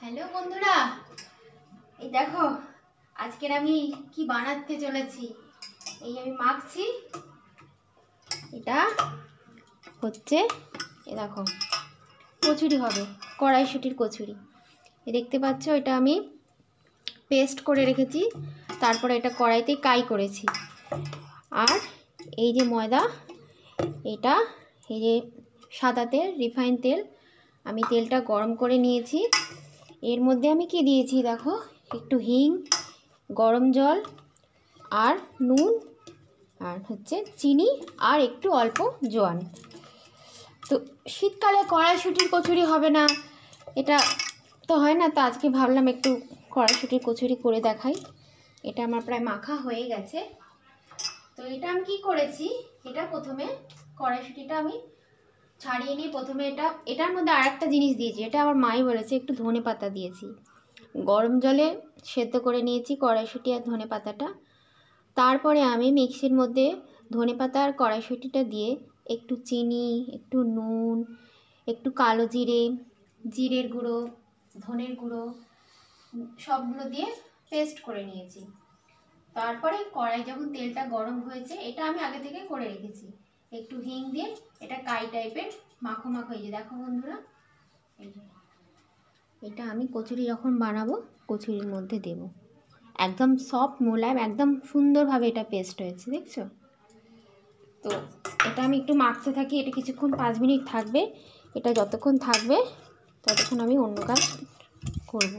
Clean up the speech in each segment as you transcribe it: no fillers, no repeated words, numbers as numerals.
Hello বন্ধুরা, এই দেখো আজকের আমি কি বানাতে চলেছি। এই আমি মাখছি, এটা হচ্ছে এই দেখো কচুরি হবে, কড়াইশুঁটির কচুরি। দেখতে পাচ্ছ এটা আমি পেস্ট করে রেখেছি, তারপরে এটা কড়াইতে কাই করেছি। আর এই যে ময়দা, এটা এই যে সাদা তেল, রিফাইন তেল, আমি তেলটা গরম করে নিয়েছি। এর মধ্যে আমি কি দিয়েছি দেখো, একটু হিং, গরম জল আর নুন আর হচ্ছে চিনি আর একটু অল্প জোয়ান। তো শীতকালে কড়াইশুঁটির কচুরি হবে না, এটা তো হয় না, তো আজকে ভাবলাম একটু কড়াইশুঁটির কচুরি করে দেখাই। এটা আমার প্রায় মাখা হয়ে গেছে। তো এটা আমি কি করেছি, এটা প্রথমে কড়াইশুঁটিটা আমি ছাড়িয়ে নিয়ে প্রথমে এটার মধ্যে আর একটা জিনিস দিয়েছি, এটা আমার মাই বলেছে, একটু ধনে পাতা দিয়েছি। গরম জলে সেদ্ধ করে নিয়েছি কড়াইশুঁটি আর ধনে পাতাটা। তারপরে আমি মিক্সির মধ্যে ধনে পাতা আর কড়াইশুঁটিটা দিয়ে একটু চিনি, একটু নুন, একটু কালো জিরে, জিরের গুঁড়ো, ধনের গুঁড়ো সবগুলো দিয়ে পেস্ট করে নিয়েছি। তারপরে কড়াই যখন তেলটা গরম হয়েছে, এটা আমি আগে থেকে করে রেখেছি, একটু হিং দিয়ে এটা কাই টাইপের মাখো মাখো। এই যে দেখো বন্ধুরা, এই যে এটা আমি কচুরি যখন বানাবো কচুরির মধ্যে দেব। একদম সফট মোলায়েম, একদম সুন্দরভাবে এটা পেস্ট হয়েছে, দেখছো? তো এটা আমি একটু মাখতে থাকি, এটা কিছুক্ষণ 5 মিনিট থাকবে। এটা যতক্ষণ থাকবে ততক্ষণ আমি অন্য কাজ করব।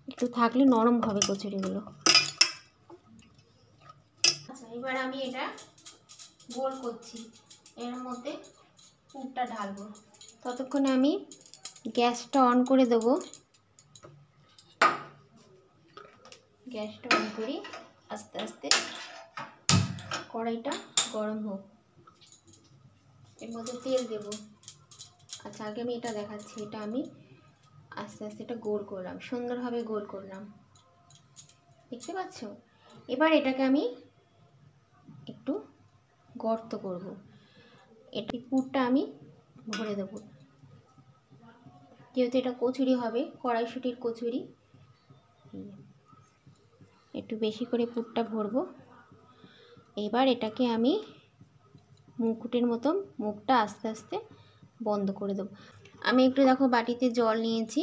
একটু থাকলে নরম হবে কচুরিগুলো। আচ্ছা, এবার আমি এটা গোল করছি, এর মধ্যে পুরটা ঢালবো। ততক্ষণে আমি গ্যাসটা অন করে দেবো। গ্যাসটা অন করি, আস্তে আস্তে কড়াইটা গরম হোক, এর মধ্যে তেল দেব। আচ্ছা, আগে আমি এটা দেখাচ্ছি, এটা আমি আস্তে আস্তে এটা গোল করলাম, সুন্দরভাবে গোল করলাম, দেখতে পাচ্ছ? এবার এটাকে আমি একটু গর্ত করব, এটা পুরটা আমি ভরে দেবো। যেহেতু এটা কচুরি হবে, কড়াইশুঁটির কচুরি, একটু বেশি করে পুরটা ভরবো। এবার এটাকে আমি মুকুটের মতন মুখটা আস্তে আস্তে বন্ধ করে দেবো। আমি একটু দেখো বাটিতে জল নিয়েছি,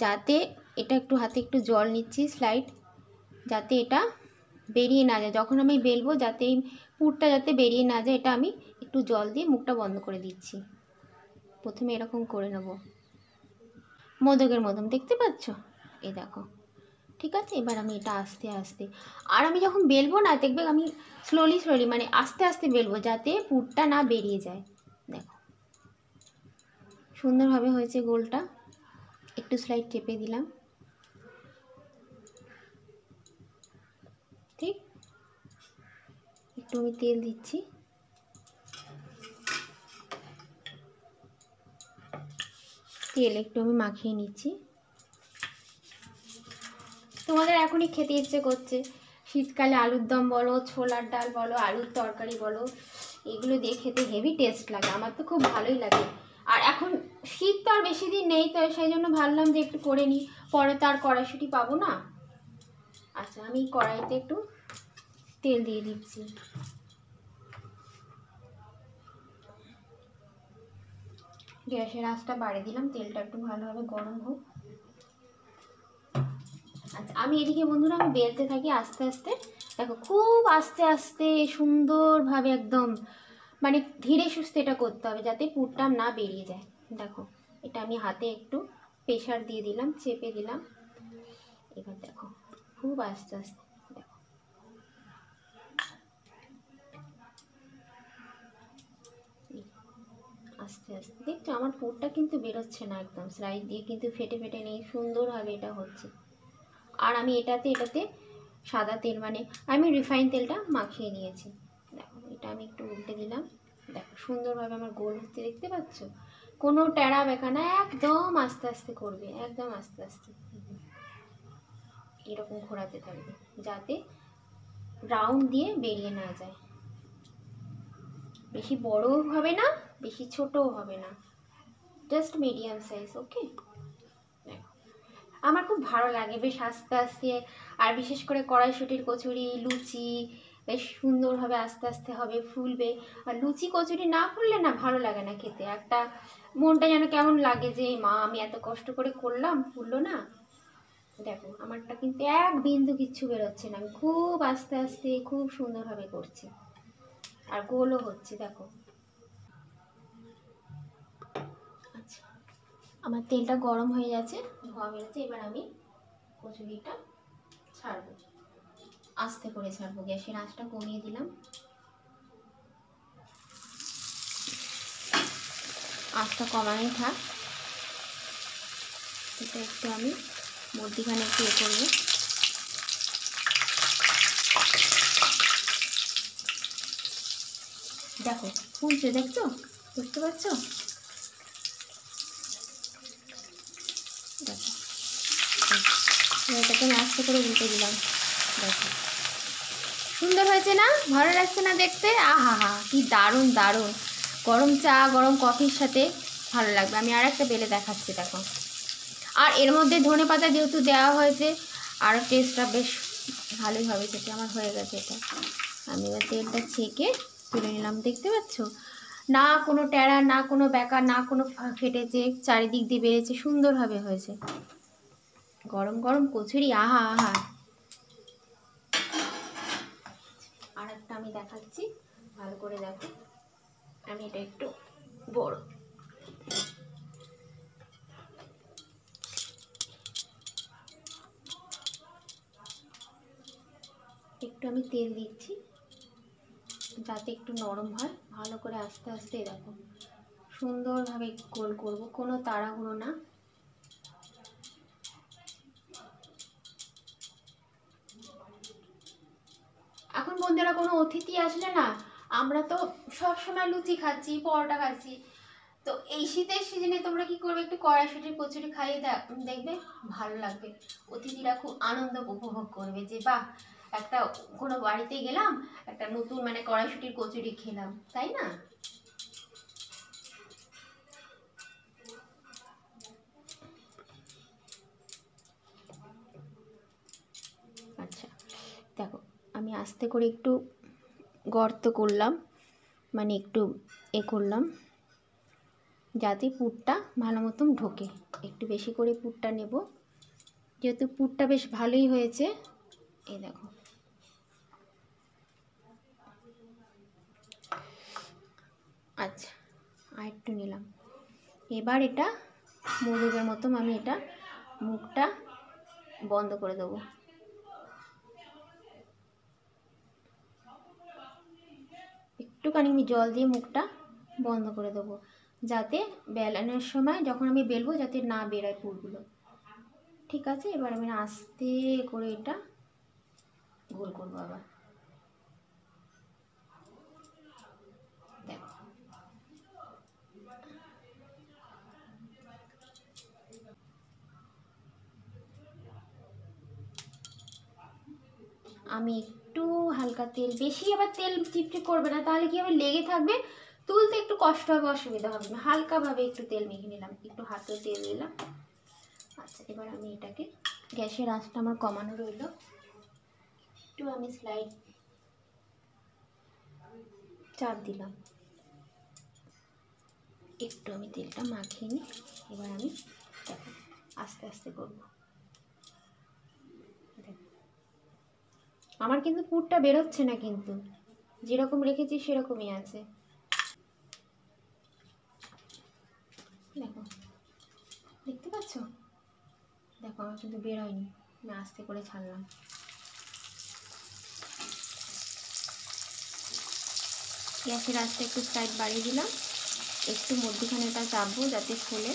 যাতে এটা একটু হাতে একটু জল নিচ্ছি স্লাইড, যাতে এটা বেরিয়ে না যায়। যখন আমি বেলবো যাতে এই পুরটা যাতে বেরিয়ে না যায়, এটা আমি একটু জল দিয়ে মুখটা বন্ধ করে দিচ্ছি। প্রথমে এরকম করে নেব, মোদকের মতন, দেখতে পাচ্ছ? এই দেখো, ঠিক আছে। এবার আমি এটা আস্তে আস্তে, আর আমি যখন বেলবো না, দেখবে আমি স্লোলি মানে আস্তে আস্তে বেলবো, যাতে পুরটা না বেরিয়ে যায়। দেখো সুন্দরভাবে হয়েছে গোলটা। একটু স্লাইড চেপে দিলাম, ঠিক। একটু আমি তেল দিচ্ছি, তেল একটু আমি মাখিয়ে নিচ্ছি। তোমাদের এখনই খেতে ইচ্ছে করছে, শীতকালে আলুর দম বলো, ছোলার ডাল বলো, আলুর তরকারি বলো, এগুলো দিয়ে খেতে হেভি টেস্ট লাগে, আমার তো খুব ভালোই লাগে। আর এখন শীত তো আর বেশি দিন নেই, তো সেই জন্য ভাবলাম যে একটু করে নিই, পরে তো আর কড়াইশুঁটি পাবো না। আচ্ছা, আমি কড়াইতে একটু তেল দিয়ে দিচ্ছি। গ্যাসের আঁচটা বাড়িয়ে দিলাম, তেলটা একটু ভালোভাবে গরম হোক। আচ্ছা, আমি এদিকে বন্ধুরা আমি বেলতে থাকি আস্তে আস্তে। দেখো খুব আস্তে আস্তে সুন্দরভাবে, একদম মানে ধীরে সুস্থে এটা করতে হবে, যাতে পুরটা না বেরিয়ে যায়। দেখো এটা আমি হাতে একটু প্রেশার দিয়ে দিলাম, চেপে দিলাম। এবার দেখো খুব আস্তে আস্তে, দেখো আস্তে আস্তে, দেখছো আমার পুরটা কিন্তু বেরোচ্ছে না, একদম স্লাইড দিয়ে কিন্তু ফেটে ফেটে নেই, সুন্দরভাবে এটা হচ্ছে। আর আমি এটাতে সাদা তেল, মানে আমি রিফাইন তেলটা মাখিয়ে নিয়েছি। দেখো এটা আমি একটু উল্টে দিলাম, দেখো সুন্দরভাবে আমার গোল হচ্ছে, দেখতে পাচ্ছ? কোনো টেরা বেঁকা না, একদম আস্তে আস্তে করবে, একদম আস্তে আস্তে এরকম ঘোরাতে থাকবে, যাতে রাউন্ড দিয়ে বেরিয়ে না যায়। বেশি বড়ও হবে না, বেশি ছোটও হবে না, জাস্ট মিডিয়াম সাইজ। ওকে, দেখো আমার খুব ভালো লাগে বেশ আস্তে আস্তে। আর বিশেষ করে কড়াইশুঁটির কচুরি, লুচি বেশ সুন্দরভাবে আস্তে আস্তে হবে, ফুলবে। আর লুচি কচুরি না ফুললে না ভালো লাগে না খেতে, একটা মনটা যেন কেমন লাগে যে মা আমি এত কষ্ট করে করলাম ফুললো না। দেখো আমারটা কিন্তু এক বিন্দু কিচ্ছু বেরোচ্ছে না, আমি খুব আস্তে আস্তে খুব সুন্দরভাবে করছি, আর গোলও হচ্ছে দেখো। আচ্ছা, আমার তেলটা গরম হয়ে গেছে, ধোয়া বেরোচ্ছে। এবার আমি কচুরিটা ছাড়বো, আস্তে করে ছাড়বো, গ্যাসের আঁচটা কমিয়ে দিলাম, আঁচটা কমানোই থাক। এটা একটু আমি মধ্যিখানে একটু করবো। দেখো ফুলছে, দেখছো, বুঝতে পারছো? দেখো এটাকে আমি আস্তে করে উল্টে দিলাম। দেখো সুন্দর হয়েছে না, ভালো লাগছে না দেখতে? আহা হা, কি দারুণ দারুণ, গরম চা গরম কফির সাথে ভালো লাগবে। আমি আর একটা বেলে দেখাচ্ছি দেখো। আর এর মধ্যে ধনে পাতা যেহেতু দেওয়া হয়েছে, আরও টেস্টটা বেশ ভালোই হবে খেতে। আমার হয়ে গেছে এটা, আমি এবার তেলটা ছেঁকে তুলে নিলাম। দেখতে পাচ্ছ, না কোনো ট্যাড়া, না কোনো বেঁকা, না কোনো ফেটেছে, চারিদিক দিয়ে বেড়েছে, সুন্দরভাবে হয়েছে। গরম গরম কচুরি, আহা আহা। আর একটা আমি দেখাচ্ছি, ভালো করে দেখো। আমি এটা একটু বড়, একটু আমি তেল দিচ্ছি যাতে একটু নরম হয়। ভালো করে আস্তে আস্তে দেখো সুন্দরভাবে গোল করব, কোনো তাড়াহুড়ো না। এখন বন্ধুরা কোনো অতিথি আসলে না, আমরা তো সব সময় লুচি খাচ্ছি, পরোটা খাচ্ছি, তো এই শীতের সিজনে তোমরা কি করবে, একটু কড়াইশুঁটির কচুরি খাইয়ে দেখবে, ভালো লাগবে। অতিথিরা খুব আনন্দ উপভোগ করবে যে বাহ, একটা কোনো বাড়িতে গেলাম, একটা নতুন মানে কড়াইশুঁটির কচুরি খেলাম, তাই না? আচ্ছা দেখো, আমি আস্তে করে একটু গর্ত করলাম, মানে একটু করলাম যাতে পুরটা ভালো মতন ঢোকে। একটু বেশি করে পুরটা নেব, যেহেতু পুরটা বেশ ভালোই হয়েছে। এই দেখো, আচ্ছা আর একটু নিলাম। এবার এটা মোদকের মতন আমি এটা মুখটা বন্ধ করে দেবো। একটুখানি আমি জল দিয়ে মুখটা বন্ধ করে দেবো, যাতে বেলানোর সময় যখন আমি বেলবো যাতে না বেরোয় পুরগুলো। ঠিক আছে, এবার আমি আস্তে করে এটা গোল করবো আবার। দেখো আমি একটু হালকা তেল, বেশি আবার তেল চিপচিপ করবে না, তাহলে কি হবে লেগে থাকবে, তুলতে একটু কষ্ট হবে, অসুবিধা হবে না। হালকাভাবে একটু তেল মেখে নিলাম, একটু হাতে তেল দিলাম। আচ্ছা এবার আমি এটাকে, গ্যাসের আঁচটা আমার কমানো রইল, একটু আমি স্লাইড চাপ দিলাম, একটু আমি তেলটা মাখিয়ে নিই। এবার আমি দেখো আস্তে আস্তে করব। আমার কিন্তু পুরটা বেরোচ্ছে না, কিন্তু যেরকম রেখেছি সেরকমই আছে। দেখো, দেখতে পাচ্ছ? দেখো আমার কিন্তু বেরোয়নি, আমি আস্তে করে ছাড়লাম। গ্যাসের আঁচটা একটু স্লাইড বাড়িয়ে দিলাম, একটু মধ্যখানে এটা চাপবো যাতে ফুলে।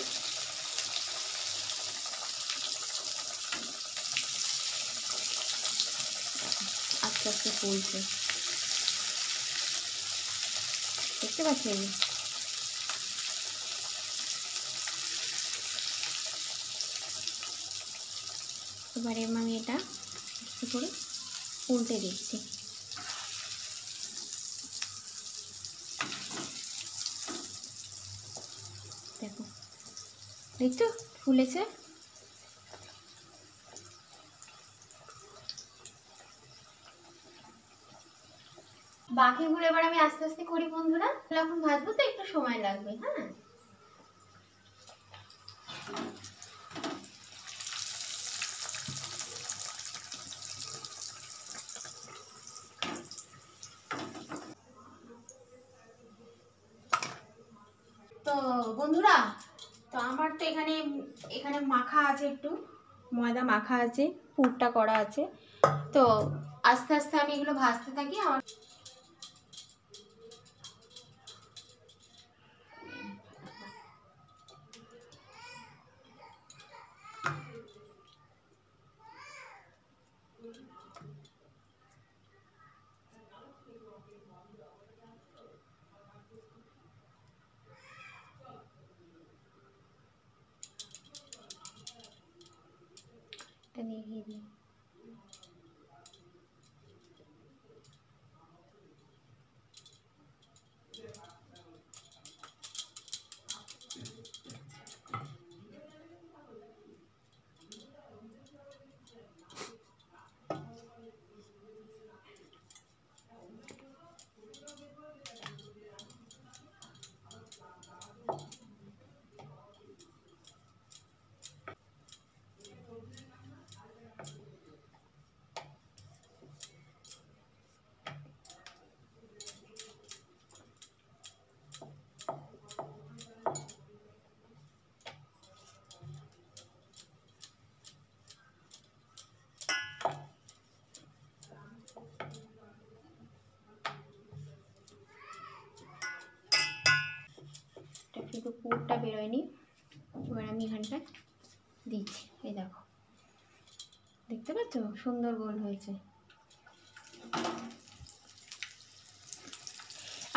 আস্তে আস্তে ফুলছে, দেখতে পাচ্ছি। এবারে আমি এটা একটু করে উল্টে দিচ্ছি। দেখো, দেখছো ফুলেছে। বাকিগুলো এবার আমি আস্তে আস্তে করি বন্ধুরা। এখন ভাজবো তো একটু সময় লাগবে। হ্যাঁ, তো বন্ধুরা, তো আমার তো এখানে এখানে মাখা আছে, একটু ময়দা মাখা আছে, পুরটা করা আছে। তো আস্তে আস্তে আমি এগুলো ভাজতে থাকি। আমার দেখিয়ে দিই। কিন্তু পুরটা বেরোয়নি। এবার আমি এখানটায় দিচ্ছি। এই দেখো, দেখতে পাচ্ছ সুন্দর গোল হয়েছে।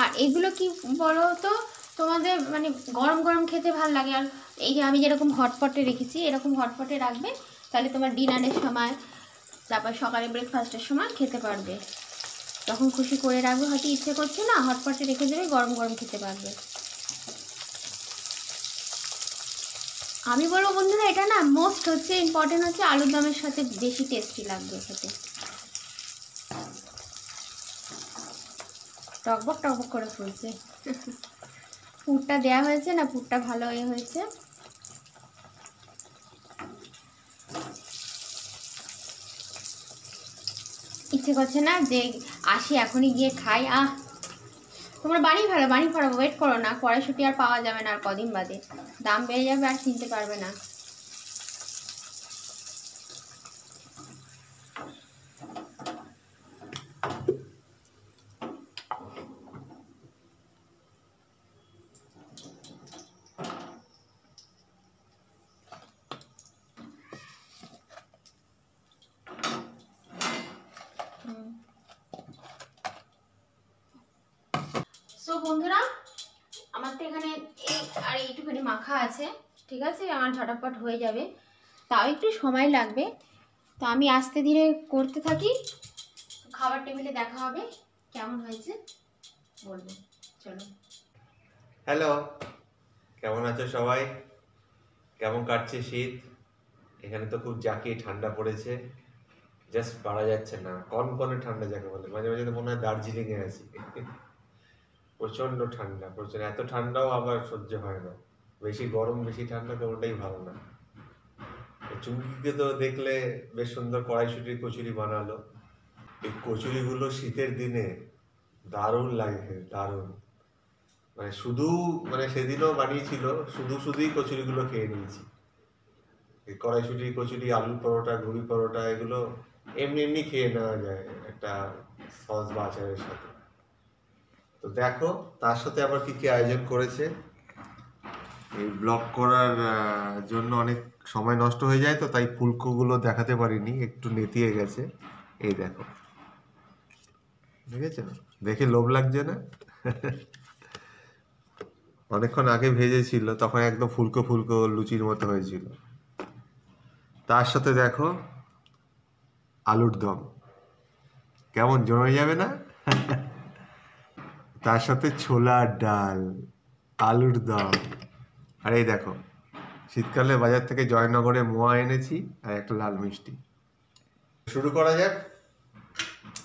আর এগুলো কি বলো তো, তোমাদের মানে গরম গরম খেতে ভালো লাগে। আর এই যে আমি যেরকম হটপটে রেখেছি, এরকম হটপটে রাখবে, তাহলে তোমার ডিনারের সময়, তারপর সকালে ব্রেকফাস্টের সময় খেতে পারবে। যখন খুশি করে রাখবে, হয়তো ইচ্ছে করছে না, হটপটে রেখে দেবে, গরম গরম খেতে পারবে। আমি বলবো বন্ধুরা, এটা না মোস্ট হচ্ছে ইম্পর্টেন্ট হচ্ছে আলুর দমের সাথে বেশি টেস্টি লাগবে খেতে। টকবক টকবক করে ফুলছে। পুরটা দেওয়া হয়েছে না, পুরটা ভালো হয়েছে। ইচ্ছে করছে না যে আসি এখনই গিয়ে খাই। তোমরা বাড়ি ভাড়া ওয়েট করো না, কড়াইশুঁটি আর পাওয়া যাবে না আর কদিন বাদে, দাম বেড়ে যাবে আর কিনতে পারবে না। সো বন্ধুরা, আমার তো এখানে আর এইটুখানি মাখা আছে, ঠিক আছে, আমার ঝটাপট হয়ে যাবে, তাও একটু সময় লাগবে। তো আমি আস্তে ধীরে করতে থাকি, খাবার টেবিলে দেখা হবে, কেমন হয়েছে বলবো। চলো। হ্যালো, কেমন আছো সবাই? কেমন কাটছে শীত? এখানে তো খুব জাঁকিয়ে ঠান্ডা পড়েছে, জাস্ট পারা যাচ্ছে না। কনকনে ঠান্ডা যাকে বলে, মাঝে মাঝে তো মনে হয় দার্জিলিংয়ে আছি। প্রচণ্ড ঠান্ডা, প্রচণ্ড, এত ঠান্ডাও আবার সহ্য হয় না। বেশি গরম বেশি ঠান্ডা কোনোটাই ভালো না। চুমকিকে তো দেখলে বেশ সুন্দর কড়াইশুঁটির কচুরি বানালো। এই কচুরিগুলো শীতের দিনে দারুণ লাগে খেতে, দারুণ। মানে শুধু, মানে সেদিনও বানিয়েছিল, শুধুই কচুরিগুলো খেয়ে নিয়েছি। এই কড়াইশুঁটি কচুরি, আলু পরোটা, ঘুগনি পরোটা, এগুলো এমনি এমনি খেয়ে নেওয়া যায় একটা সস বা আচারের সাথে। তো দেখো তার সাথে আবার কি কি আয়োজন করেছে। এই ব্লগ করার জন্য অনেক সময় নষ্ট হয়ে যায়, তো তাই ফুলকোগুলো দেখাতে পারিনি, একটু নেতিয়ে গেছে। এই দেখো, দেখেছো? দেখে লোভ লাগছে না? অনেকক্ষণ আগে ভেজেছিল, তখন একদম ফুলকো ফুলকো লুচির মতো হয়েছিল। তার সাথে দেখো আলুর দম, কেমন জমে যাবে না? তার সাথে ছোলার ডাল, আলুর দম, আর এই দেখো শীতকালে বাজার থেকে জয়নগরে মোয়া এনেছি আর একটা লাল মিষ্টি। শুরু করা যাক।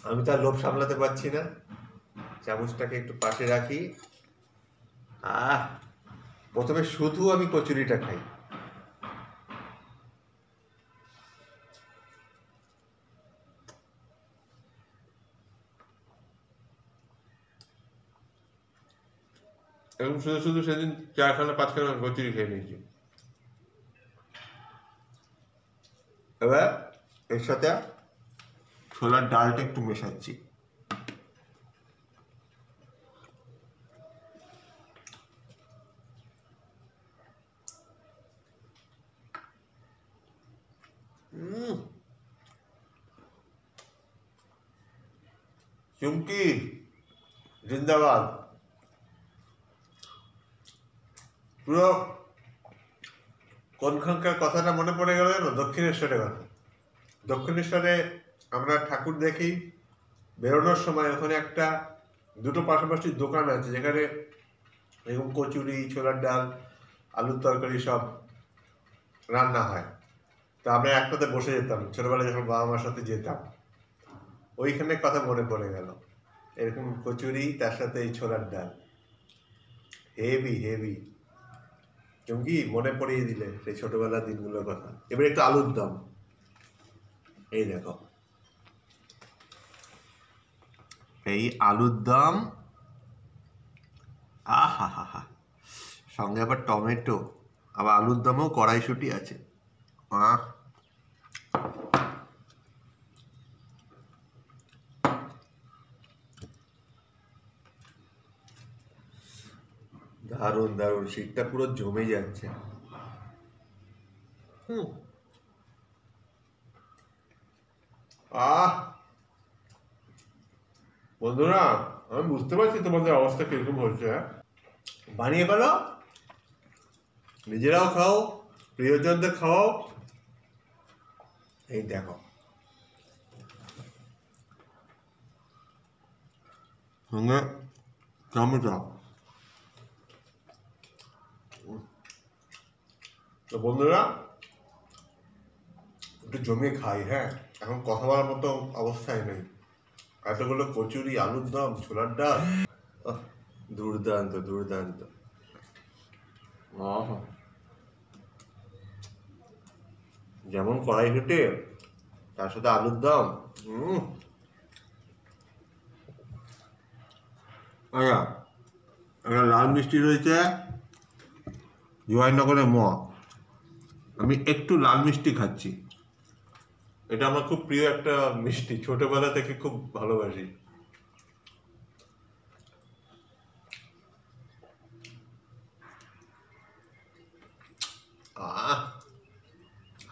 আমি তার লোভ সামলাতে পারছি না, চামচটাকে একটু পাশে রাখি। প্রথমে শুধু আমি কচুরিটা খাই। এবং শুধু শুধু সেদিন 4খানা 5খানা কচুরি খেয়ে নিয়েছি। এবার এর সাথে ছোলার ডালটা একটু মেশাচ্ছি। চুমকি জিন্দাবাদ। পুরো কোনখানকার কথাটা মনে পড়ে গেল জানো? দক্ষিণেশ্বরের কথা। দক্ষিণেশ্বরে আমরা ঠাকুর দেখি, বেরোনোর সময় ওখানে একটা দুটো পাশাপাশি দোকান আছে যেখানে এরকম কচুরি, ছোলার ডাল, আলুর তরকারি সব রান্না হয়। তো আমরা একটাতে বসে যেতাম ছোটবেলায় যখন বাবা মার সাথে যেতাম। ওইখানে কথা মনে পড়ে গেল, এরকম কচুরি তার সাথে এই ছোলার ডাল, হেভি হেভি। চুমকি মনে পড়িয়ে দিলে সেই ছোটবেলার দিনগুলোর কথা। এবার একটু আলুর দম, এই দেখো এই আলুর দম, আহা হা হা, সঙ্গে আবার টমেটো, আবার আলুর দমও কড়াইশুঁটি আছে। দারুণ দারুণ, শীতটা পুরো জমে যাচ্ছে। বন্ধুরা, আমি বুঝতে পারছি তোমাদের অবস্থা কিরকম হচ্ছে। বানিয়ে ফেলো, নিজেরাও খাও, প্রিয়জনদের খাওয়াও। এই দেখো সঙ্গে টমেটো। তো বন্ধুরা একটু জমিয়ে খাই। হ্যাঁ, এখন কথা বলার মতো অবস্থায় নেই। এতগুলো কচুরি, আলুর দম, ছোলার ডাল, দুর্দান্ত দুর্দান্ত। যেমন কড়াইশুঁটি, তার সাথে আলুর দম। আচ্ছা, একটা লাল মিষ্টি রয়েছে জয়নগরের আমি একটু লাল মিষ্টি খাচ্ছি। এটা আমার খুব প্রিয় একটা মিষ্টি, ছোটবেলা থেকে খুব ভালোবাসি।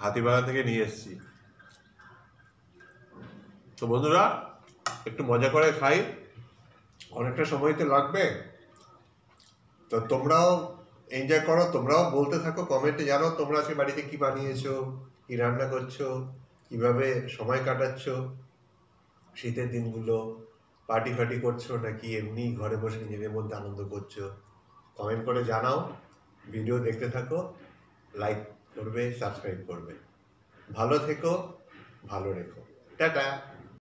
হাতিবাড়া থেকে নিয়ে এসেছি। তো বন্ধুরা একটু মজা করে খাই, অনেকটা সময় তো লাগবে। তো তোমরাও এনজয় করো, তোমরাও বলতে থাকো কমেন্টে, জানো তোমরা আজকে বাড়িতে কি বানিয়েছো, কি রান্না করছো, কিভাবে সময় কাটাচ্ছ শীতের দিনগুলো, পার্টি ফার্টি করছো নাকি এমনি ঘরে বসে নিজেদের মধ্যে আনন্দ করছো। কমেন্ট করে জানাও। ভিডিও দেখতে থাকো, লাইক করবে, সাবস্ক্রাইব করবে। ভালো থেকো, ভালো রেখো। টাটা।